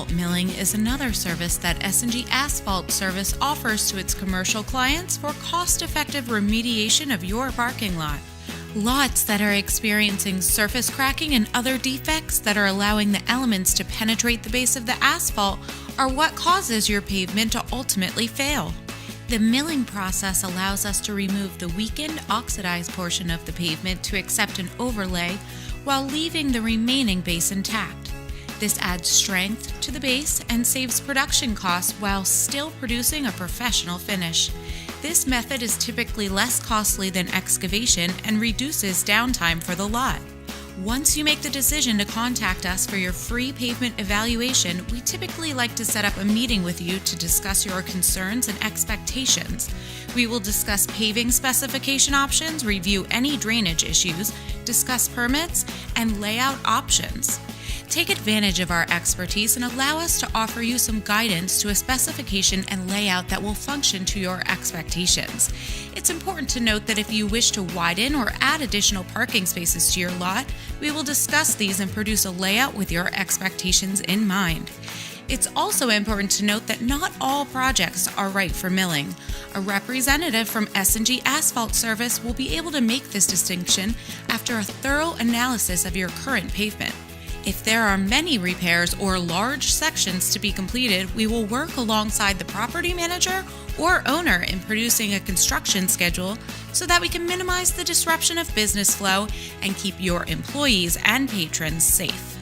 asphalt milling is another service that S&G Asphalt Service offers to its commercial clients for cost-effective remediation of your parking lot. Lots that are experiencing surface cracking and other defects that are allowing the elements to penetrate the base of the asphalt are what causes your pavement to ultimately fail. The milling process allows us to remove the weakened, oxidized portion of the pavement to accept an overlay while leaving the remaining base intact. This adds strength to the base and saves production costs while still producing a professional finish. This method is typically less costly than excavation and reduces downtime for the lot. Once you make the decision to contact us for your free pavement evaluation, we typically like to set up a meeting with you to discuss your concerns and expectations. We will discuss paving specification options, review any drainage issues, discuss permits, and layout options. Take advantage of our expertise and allow us to offer you some guidance to a specification and layout that will function to your expectations. It's important to note that if you wish to widen or add additional parking spaces to your lot, we will discuss these and produce a layout with your expectations in mind. It's also important to note that not all projects are right for milling. A representative from S&G Asphalt Service will be able to make this distinction after a thorough analysis of your current pavement. If there are many repairs or large sections to be completed, we will work alongside the property manager or owner in producing a construction schedule so that we can minimize the disruption of business flow and keep your employees and patrons safe.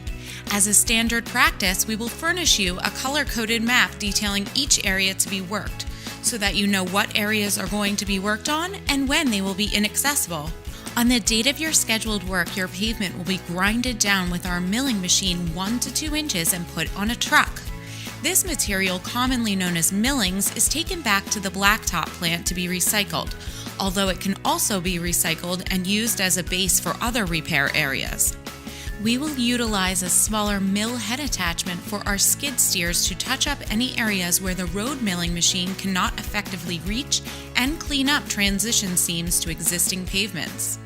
As a standard practice, we will furnish you a color-coded map detailing each area to be worked so that you know what areas are going to be worked on and when they will be inaccessible. On the date of your scheduled work, your pavement will be grinded down with our milling machine 1 to 2 inches and put on a truck. This material, commonly known as millings, is taken back to the blacktop plant to be recycled, although it can also be recycled and used as a base for other repair areas. We will utilize a smaller mill head attachment for our skid steers to touch up any areas where the road milling machine cannot effectively reach and clean up transition seams to existing pavements.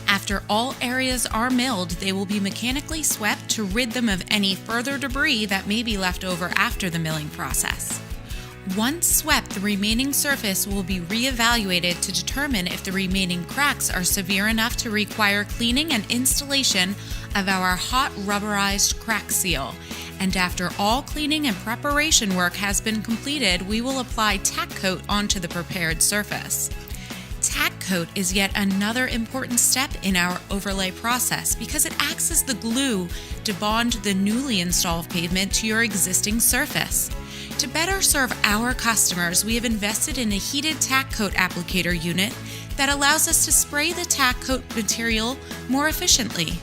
After all areas are milled, they will be mechanically swept to rid them of any further debris that may be left over after the milling process. Once swept, the remaining surface will be reevaluated to determine if the remaining cracks are severe enough to require cleaning and installation of our hot rubberized crack seal. And after all cleaning and preparation work has been completed, we will apply tack coat onto the prepared surface. Tack coat is yet another important step in our overlay process because it acts as the glue to bond the newly installed pavement to your existing surface. To better serve our customers, we have invested in a heated tack coat applicator unit that allows us to spray the tack coat material more efficiently.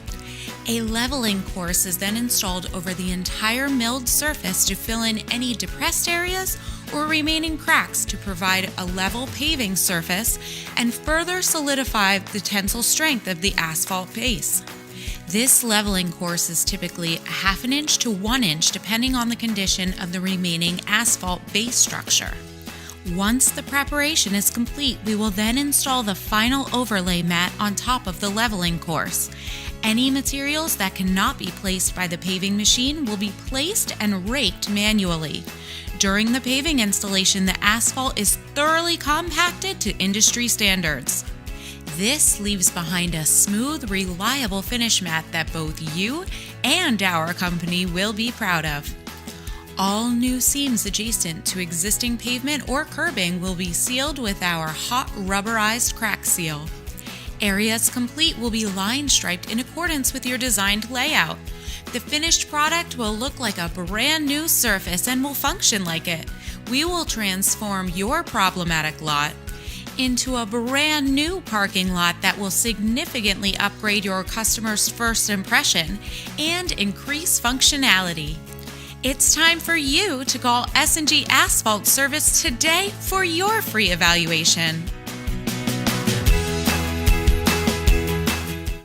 A leveling course is then installed over the entire milled surface to fill in any depressed areas or remaining cracks to provide a level paving surface and further solidify the tensile strength of the asphalt base. This leveling course is typically 1/2 inch to 1 inch depending on the condition of the remaining asphalt base structure. Once the preparation is complete, we will then install the final overlay mat on top of the leveling course. Any materials that cannot be placed by the paving machine will be placed and raked manually. During the paving installation, the asphalt is thoroughly compacted to industry standards. This leaves behind a smooth, reliable finish mat that both you and our company will be proud of. All new seams adjacent to existing pavement or curbing will be sealed with our hot rubberized crack seal. Areas complete will be line striped in accordance with your designed layout. The finished product will look like a brand new surface and will function like it. We will transform your problematic lot into a brand new parking lot that will significantly upgrade your customer's first impression and increase functionality. It's time for you to call S&G Asphalt Service today for your free evaluation.